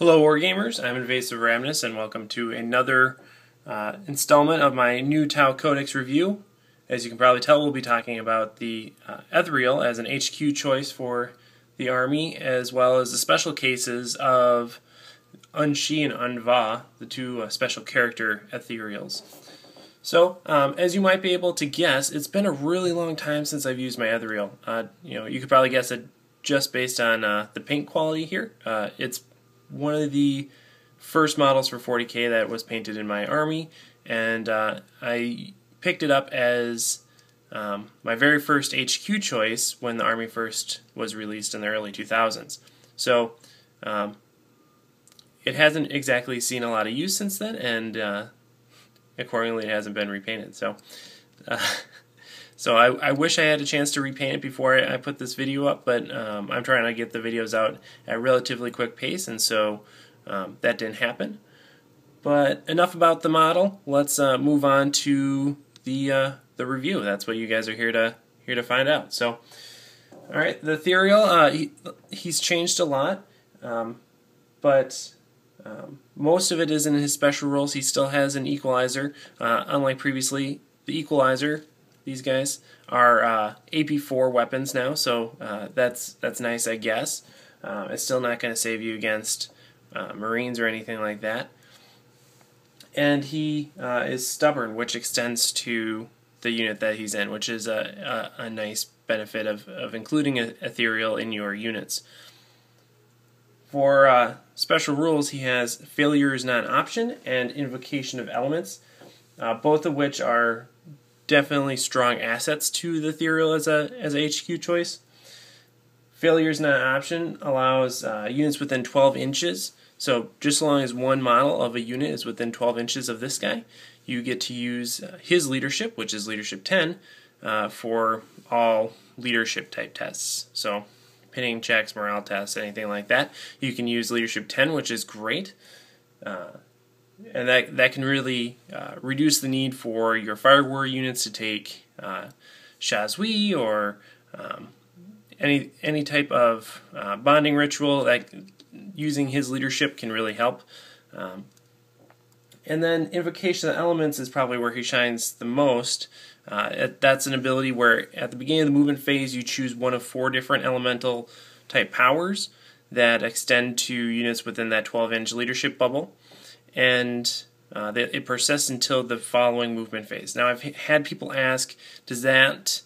Hello Wargamers, I'm Invasive Ramnus and welcome to another installment of my new Tau Codex review. As you can probably tell, we'll be talking about the Ethereal as an HQ choice for the army, as well as the special cases of Aun'shi and Aun'va, the two special character Ethereals. So, as you might be able to guess, it's been a really long time since I've used my Ethereal. You could probably guess it just based on the paint quality here. It's one of the first models for 40K that was painted in my army, and I picked it up as my very first HQ choice when the army first was released in the early 2000s. So it hasn't exactly seen a lot of use since then, and accordingly it hasn't been repainted. So I wish I had a chance to repaint it before I put this video up, but I'm trying to get the videos out at a relatively quick pace, and so that didn't happen. But enough about the model. Let's move on to the review. That's what you guys are here to find out. So, all right, the Ethereal, he's changed a lot, but most of it is in his special rules. He still has an equalizer, unlike previously. The equalizer, these guys are AP4 weapons now, so that's nice, I guess. It's still not going to save you against Marines or anything like that. And he is stubborn, which extends to the unit that he's in, which is a nice benefit of including Ethereal in your units. For special rules, he has Failure is not an option and Invocation of Elements, both of which are definitely strong assets to the Ethereal as a HQ choice. Failure is not an option allows units within 12 inches. So just as long as one model of a unit is within 12 inches of this guy, you get to use his leadership, which is leadership 10, for all leadership type tests. So pinning checks, morale tests, anything like that. You can use leadership 10, which is great. And that can really reduce the need for your fire war units to take Shazwi or any type of bonding ritual. That using his leadership can really help. And then Invocation of Elements is probably where he shines the most. That's an ability where at the beginning of the movement phase you choose one of 4 different elemental type powers that extend to units within that 12-inch leadership bubble, and it persists until the following movement phase. Now, I've had people ask, does that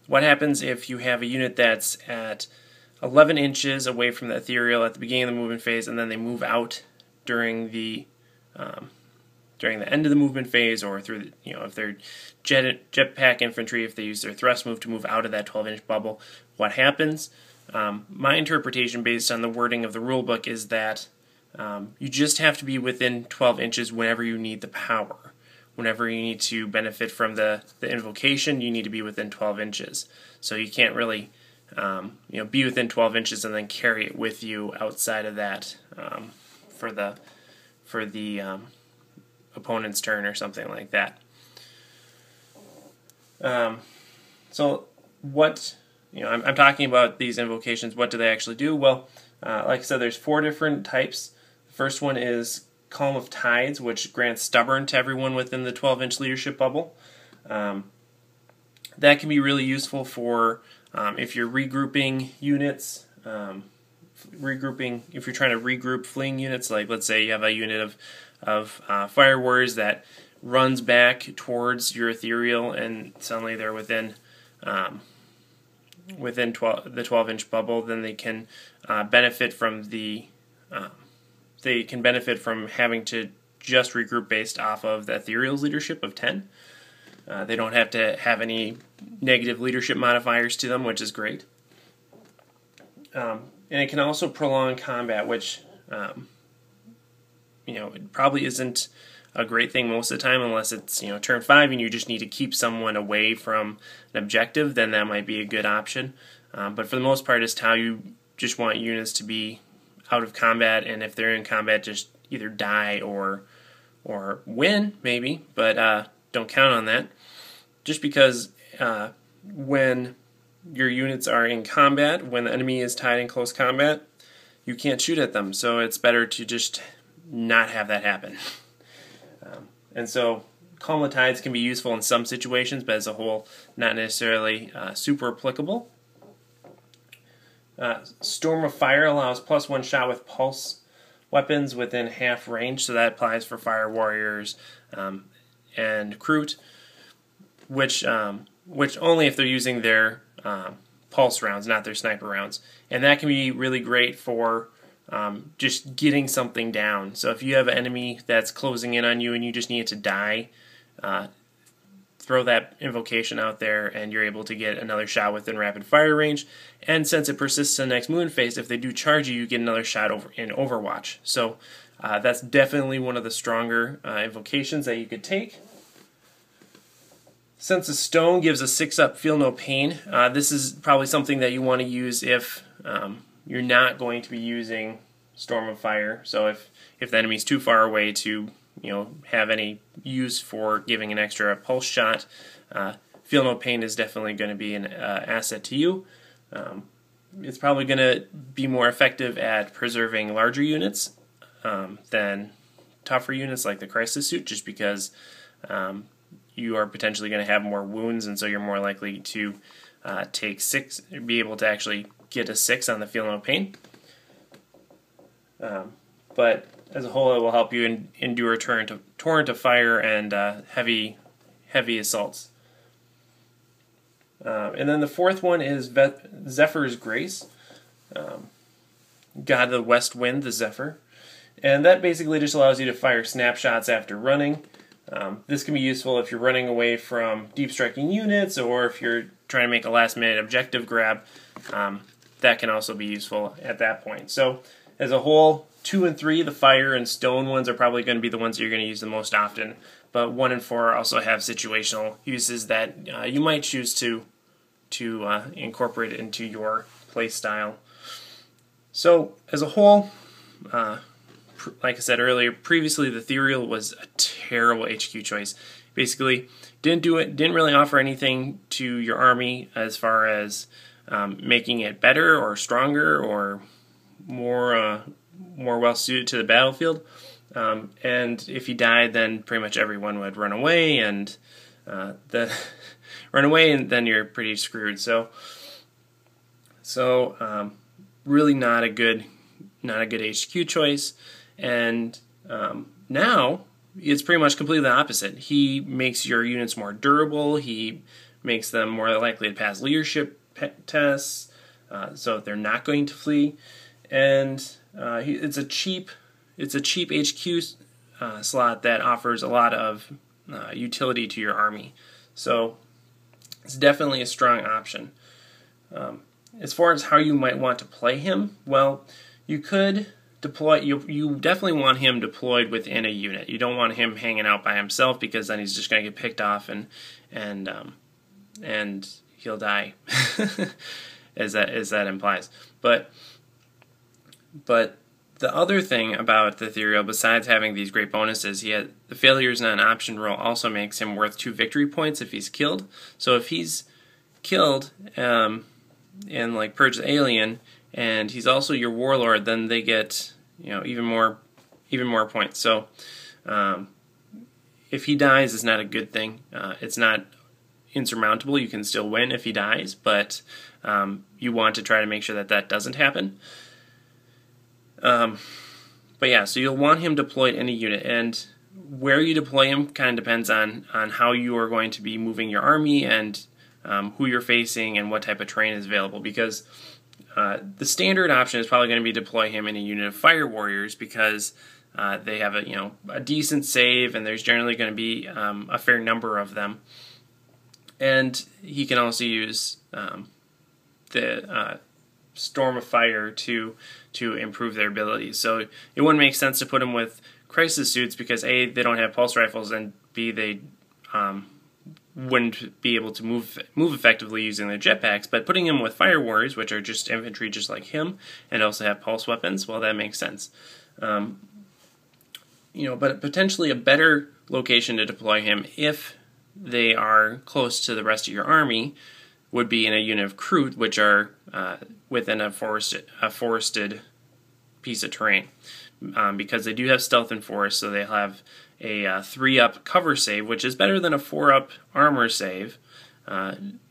what happens if you have a unit that's at 11 inches away from the Ethereal at the beginning of the movement phase, and then they move out during the end of the movement phase, or through if they're jetpack infantry, if they use their thrust move to move out of that 12-inch bubble, what happens? My interpretation, based on the wording of the rulebook, is that you just have to be within 12 inches whenever you need the power. Whenever you need to benefit from the invocation, you need to be within 12 inches. So you can't really be within 12 inches and then carry it with you outside of that for the opponent's turn or something like that. So what I'm talking about these invocations. What do they actually do? Well, like I said, there's 4 different types. The first one is Calm of Tides, which grants Stubborn to everyone within the 12-inch leadership bubble. That can be really useful for if you're regrouping units, if you're trying to regroup fleeing units. Like, let's say you have a unit of fire warriors that runs back towards your Ethereal, and suddenly they're within the 12-inch bubble. Then they can benefit from having to just regroup based off of the Ethereal's leadership of 10. They don't have to have any negative leadership modifiers to them, which is great. And it can also prolong combat, which it probably isn't a great thing most of the time, unless it's turn 5 and you just need to keep someone away from an objective. Then that might be a good option. But for the most part, as Tau, you just want units to be out of combat, and if they're in combat, just either die or win, maybe, but don't count on that. Just because when your units are in combat, when the enemy is tied in close combat, you can't shoot at them. So it's better to just not have that happen. And so Calm the Tides can be useful in some situations, but as a whole, not necessarily super applicable. Storm of Fire allows +1 shot with pulse weapons within half range, so that applies for Fire Warriors and Kroot, which only if they're using their pulse rounds, not their sniper rounds. And that can be really great for just getting something down. So if you have an enemy that's closing in on you and you just need it to die, throw that invocation out there and you're able to get another shot within rapid fire range. And since it persists to the next moon phase, if they do charge you, you get another shot in Overwatch. So that's definitely one of the stronger invocations that you could take. Since the stone gives a 6-up Feel No Pain, this is probably something that you want to use if you're not going to be using Storm of Fire. So if the enemy's too far away to have any use for giving an extra pulse shot, Feel No Pain is definitely going to be an asset to you. It's probably going to be more effective at preserving larger units than tougher units like the Crisis Suit, just because you are potentially going to have more wounds, and so you're more likely to be able to actually get a 6 on the Feel No Pain. But as a whole, it will help you endure torrent of fire and heavy assaults. And then the fourth one is Zephyr's Grace, God of the West Wind, the Zephyr. And that basically just allows you to fire snapshots after running. This can be useful if you're running away from deep striking units, or if you're trying to make a last-minute objective grab. That can also be useful at that point. So as a whole, 2 and 3, the fire and stone ones, are probably going to be the ones that you're going to use the most often. But 1 and 4 also have situational uses that you might choose to incorporate into your play style. So as a whole, like I said earlier, previously the Ethereal was a terrible HQ choice. Basically, didn't really offer anything to your army as far as making it better or stronger or more well suited to the battlefield. And if you died, then pretty much everyone would run away, and then you're pretty screwed. So really not a good HQ choice. And now it's pretty much completely the opposite. He makes your units more durable. He makes them more likely to pass leadership tests, so they're not going to flee. And it's a cheap HQ slot that offers a lot of utility to your army. So it's definitely a strong option. As far as how you might want to play him, well, you could deploy. You definitely want him deployed within a unit. You don't want him hanging out by himself, because then he's just going to get picked off and he'll die, as that implies. But the other thing about the Ethereal, besides having these great bonuses, the failure is not an option rule also makes him worth 2 victory points if he's killed. So if he's killed in like Purge the Alien, and he's also your warlord, then they get even more points. So if he dies, it's not a good thing. It's not insurmountable. You can still win if he dies, but you want to try to make sure that doesn't happen. But yeah, so you'll want him deployed in a unit, and where you deploy him kind of depends on how you are going to be moving your army, and who you're facing, and what type of terrain is available, because the standard option is probably going to be deploy him in a unit of Fire Warriors, because they have a decent save, and there's generally going to be a fair number of them. And he can also use the Storm of Fire to improve their abilities. So it wouldn't make sense to put him with Crisis Suits, because A, they don't have pulse rifles, and B, they wouldn't be able to move effectively using their jetpacks. But putting him with Fire Warriors, which are just infantry just like him, and also have pulse weapons, well, that makes sense. But potentially a better location to deploy him, if they are close to the rest of your army, would be in a unit of Kroot, which are within a forested piece of terrain. Because they do have stealth and force, so they have a 3-up cover save, which is better than a 4-up armor save,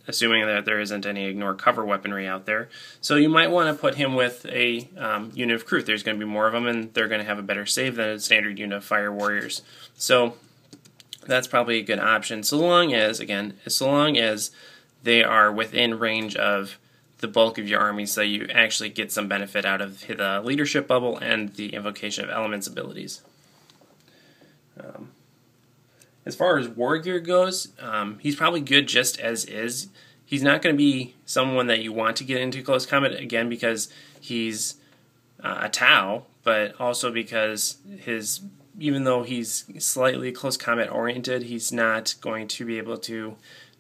assuming that there isn't any ignore cover weaponry out there. So you might want to put him with a unit of crew. There's going to be more of them, and they're going to have a better save than a standard unit of fire warriors. So that's probably a good option, so long as, again, they are within range of the bulk of your army, so you actually get some benefit out of the leadership bubble and the invocation of elements abilities. As far as war gear goes, he's probably good just as is. He's not going to be someone that you want to get into close combat, again, because he's a Tau, but also because even though he's slightly close combat oriented, he's not going to be able to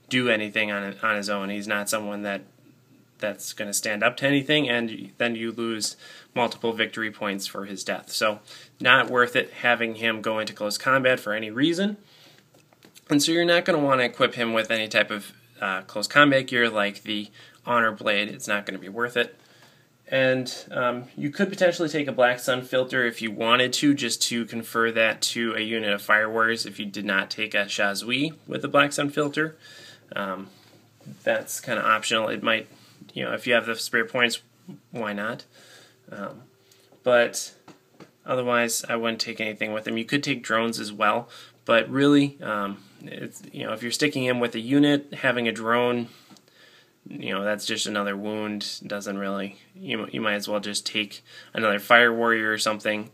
do anything on his own. He's not someone that's going to stand up to anything, and then you lose multiple victory points for his death. So not worth it having him go into close combat for any reason. And so you're not going to want to equip him with any type of close combat gear like the Honor Blade. It's not going to be worth it. And you could potentially take a Black Sun filter if you wanted to, just to confer that to a unit of Fire Warriors if you did not take a Shazui with the Black Sun filter. That's kind of optional. It might, if you have the spare points, why not? But otherwise, I wouldn't take anything with him. You could take drones as well, but really, if you're sticking him with a unit, having a drone, that's just another wound. Doesn't really. You might as well just take another Fire Warrior or something.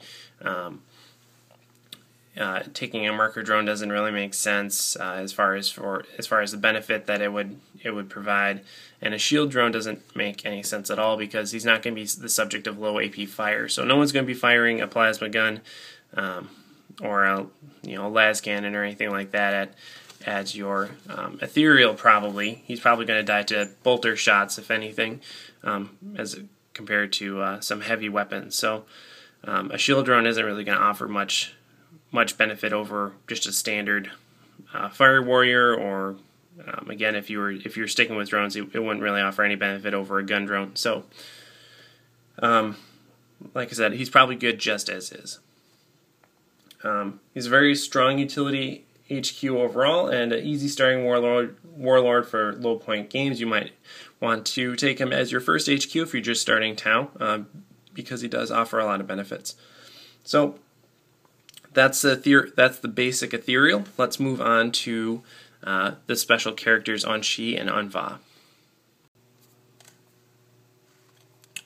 Taking a marker drone doesn't really make sense as far as the benefit that it would provide, and a shield drone doesn't make any sense at all because he's not going to be the subject of low AP fire. So no one's going to be firing a plasma gun or a las cannon or anything like that at your Ethereal. Probably he's probably going to die to bolter shots if anything, as compared to some heavy weapons. So a shield drone isn't really going to offer much benefit over just a standard Fire Warrior, or again, if you're sticking with drones, it wouldn't really offer any benefit over a gun drone. So, like I said, he's probably good just as is. He's a very strong utility HQ overall, and an easy starting warlord for low point games. You might want to take him as your first HQ if you're just starting Tau, because he does offer a lot of benefits. So that's the basic Ethereal. Let's move on to the special characters Aun'shi and Aun'va.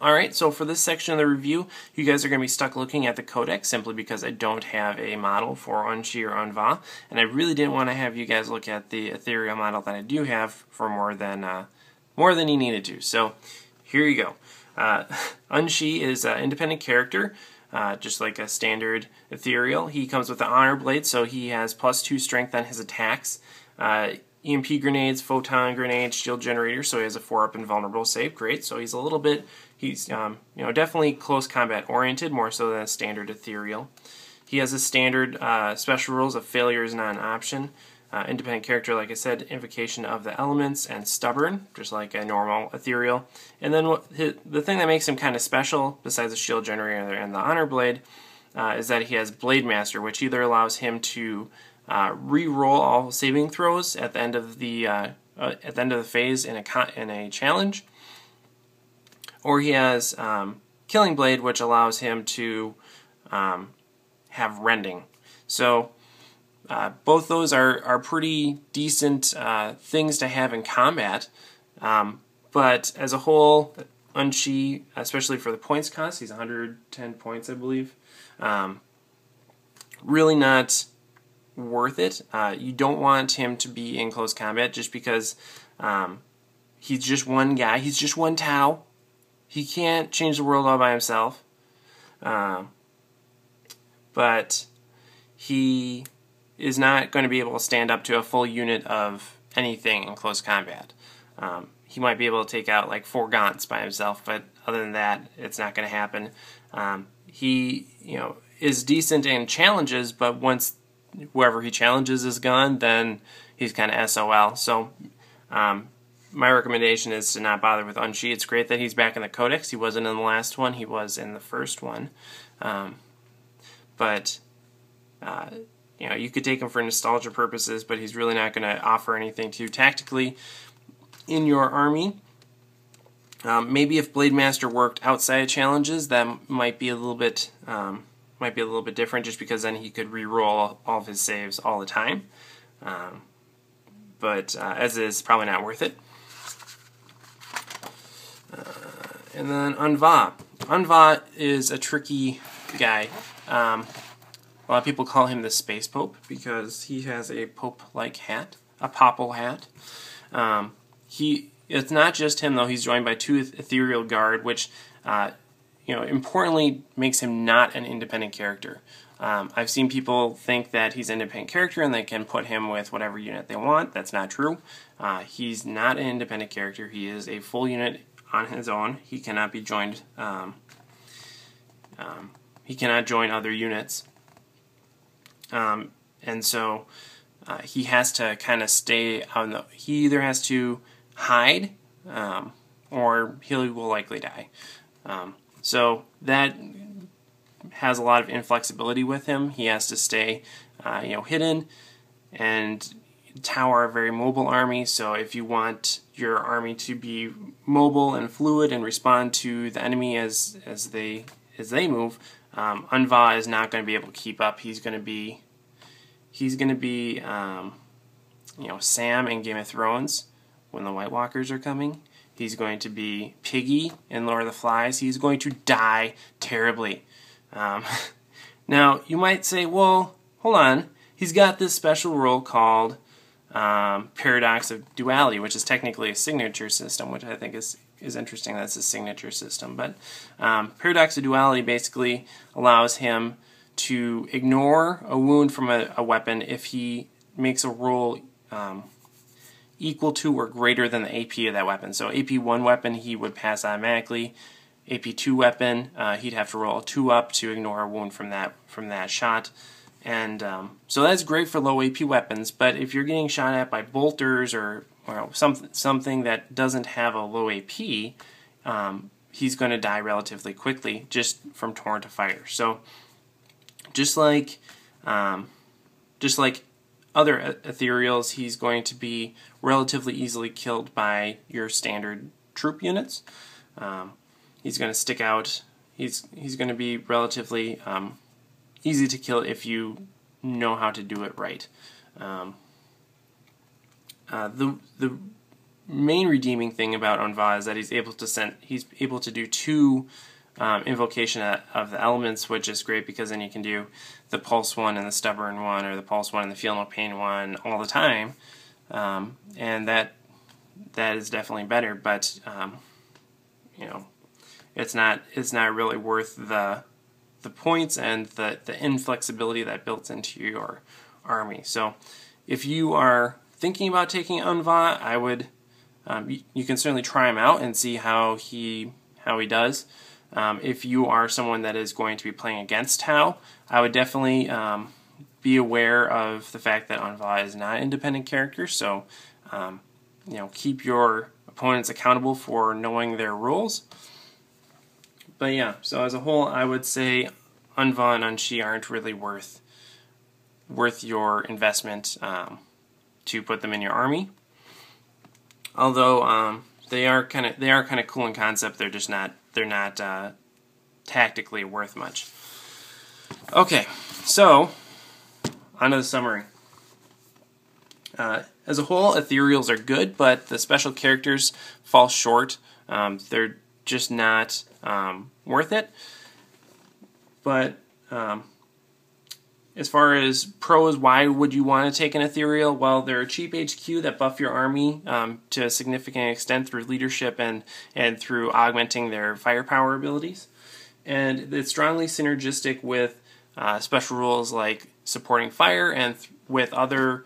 Alright, so for this section of the review, you guys are going to be stuck looking at the Codex simply because I don't have a model for Aun'shi or Aun'va, and I really didn't want to have you guys look at the Ethereal model that I do have for more than you needed to. So here you go. Aun'shi is an independent character, just like a standard Ethereal. He comes with the Honor Blade, so he has +2 strength on his attacks. EMP grenades, photon grenades, shield generator, so he has a 4-up invulnerable save. Great. So he's a little bit, definitely close combat oriented, more so than a standard Ethereal. He has a standard special rules of failure is not an option. Independent character, like I said, invocation of the elements, and stubborn, just like a normal Ethereal. And then the thing that makes him kind of special, besides the shield generator and the Honor Blade, is that he has Blade Master, which either allows him to re-roll all saving throws at the end of the phase in a challenge, or he has Killing Blade, which allows him to have Rending. So both those are pretty decent things to have in combat, but as a whole, Aun'shi, especially for the points cost, he's 110 points, I believe, really not worth it. You don't want him to be in close combat just because he's just one guy. He's just one Tau. He can't change the world all by himself. But he is not going to be able to stand up to a full unit of anything in close combat. He might be able to take out like 4 Gaunts by himself, but other than that, it's not going to happen. He, is decent in challenges, but once whoever he challenges is gone, then he's kind of SOL. So my recommendation is to not bother with Aun'shi. It's great that he's back in the Codex. He wasn't in the last one. He was in the first one. But you know, you could take him for nostalgia purposes, but he's really not going to offer anything to you tactically in your army. Maybe if Blade Master worked outside of challenges, that might be a little bit different, just because then he could re-roll all of his saves all the time. But as is, probably not worth it. And then Aun'va. Aun'va is a tricky guy. A lot of people call him the Space Pope because he has a pope-like hat, a popple hat. It's not just him though. He's joined by 2 Ethereal Guard, which you know, importantly makes him not an independent character. I've seen people think that he's an independent character and they can put him with whatever unit they want. That's not true. He's not an independent character. He is a full unit on his own. He cannot be joined. He cannot join other units. And so he has to kind of stay on the. He either has to hide, or he will likely die. So that has a lot of inflexibility with him. He has to stay, you know, hidden. And Tau are a very mobile army. So if you want your army to be mobile and fluid and respond to the enemy as they move, Aun'va is not going to be able to keep up. He's going to be you know, Sam in Game of Thrones when the White Walkers are coming. He's going to be Piggy in Lord of the Flies. He's going to die terribly. Now, you might say, well, hold on. He's got this special rule called Paradox of Duality, which is technically a signature system, which I think is interesting. That's a signature system. But Paradox of Duality basically allows him to ignore a wound from a weapon if he makes a roll equal to or greater than the AP of that weapon. So AP 1 weapon he would pass automatically. AP 2 weapon he'd have to roll a 2 up to ignore a wound from that shot. And so that's great for low AP weapons, but if you're getting shot at by bolters or something that doesn't have a low AP, he's going to die relatively quickly just from torrent of fire. So just like other ethereals, he's going to be relatively easily killed by your standard troop units. He's going to stick out. He's going to be relatively easy to kill if you know how to do it right. The main redeeming thing about Aun'va is that he's able to do 2 invocation of the elements, which is great because then you can do the pulse one and the stubborn one, or the pulse one and the feel no pain one all the time, and that is definitely better. But you know, it's not really worth the points and the inflexibility that built into your army. So if you are thinking about taking Aun'va, I would you can certainly try him out and see how he does. If you are someone that is going to be playing against Tau, I would definitely be aware of the fact that Aun'va is not an independent character. So you know, keep your opponents accountable for knowing their rules. But yeah, so as a whole, I would say Aun'va and Aun'shi aren't really worth your investment to put them in your army. Although they are kind of cool in concept, they're not tactically worth much. Okay, so onto the summary. As a whole, ethereals are good, but the special characters fall short. They're just not worth it. But as far as pros, why would you want to take an ethereal? Well, they're a cheap HQ that buff your army to a significant extent through leadership and through augmenting their firepower abilities. And it's strongly synergistic with special rules like supporting fire and with other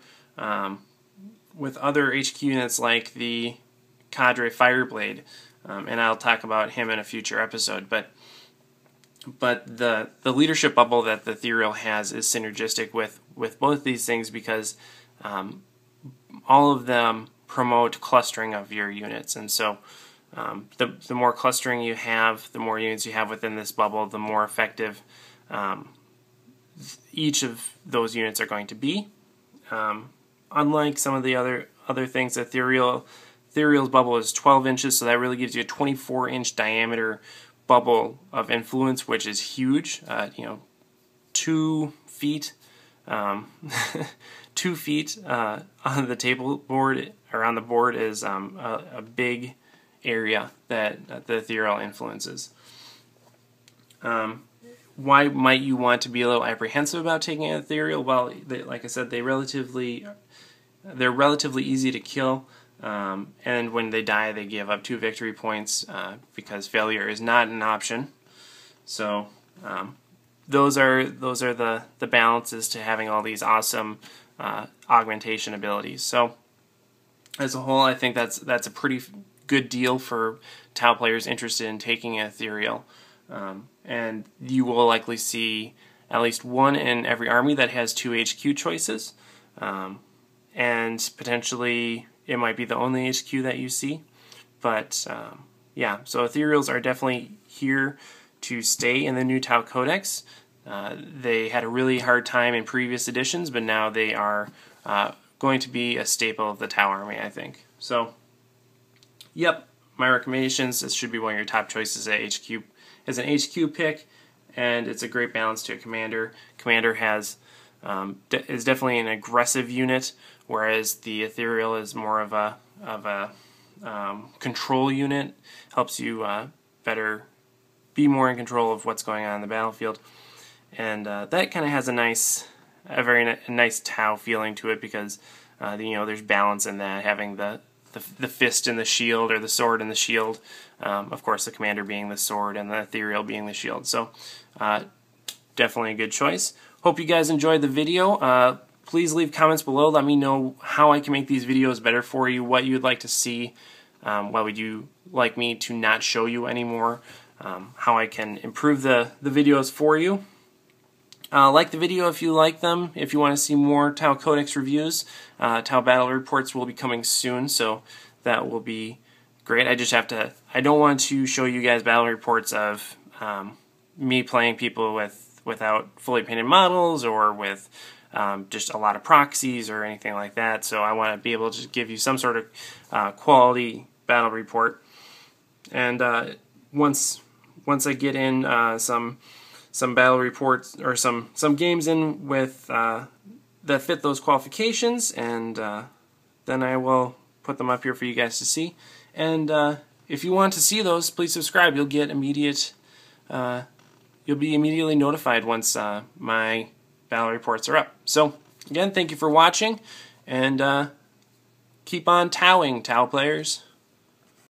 HQ units like the Cadre Fireblade. And I'll talk about him in a future episode. But the leadership bubble that the Ethereal has is synergistic with both these things because all of them promote clustering of your units. And so the more clustering you have, the more units you have within this bubble, the more effective each of those units are going to be. Unlike some of the other things, Ethereal's bubble is 12 inches, so that really gives you a 24-inch diameter bubble of influence, which is huge. 2 feet, 2 feet on the table board or on the board is a big area that the Ethereal influences. Why might you want to be a little apprehensive about taking an Ethereal? Well, like I said, they're relatively easy to kill, and when they die, they give up 2 victory points because failure is not an option. So those are the balances to having all these awesome augmentation abilities. So as a whole, I think that's a pretty good deal for Tau players interested in taking an Ethereal. And you will likely see at least one in every army that has 2 HQ choices, and potentially it might be the only HQ that you see. But yeah, so Ethereals are definitely here to stay in the new Tau Codex. They had a really hard time in previous editions, but now they are going to be a staple of the Tau army, I think. So, yep, my recommendations, this should be one of your top choices at HQ. As an HQ pick, and it's a great balance to a commander. Commander is definitely an aggressive unit, whereas the Ethereal is more of a control unit. Helps you be more in control of what's going on in the battlefield, and that kind of has a very nice Tau feeling to it, because there's balance in that, having the fist and the shield, or the sword and the shield. Of course, the commander being the sword and the Ethereal being the shield. So definitely a good choice. Hope you guys enjoyed the video. Please leave comments below. Let me know how I can make these videos better for you, what you'd like to see, what would you like me to not show you anymore, how I can improve the videos for you. Like the video if you like them. If you want to see more Tau Codex reviews, Tau Battle Reports will be coming soon, so that will be great. I don't want to show you guys battle reports of me playing people without fully painted models, or with just a lot of proxies or anything like that. So I want to be able to give you some sort of quality battle report. And once I get in some battle reports, or some games in with that fit those qualifications, and then I will put them up here for you guys to see. And if you want to see those, please subscribe. You'll be immediately notified once my battle reports are up. So again, thank you for watching, and keep on Tauing, Tau players.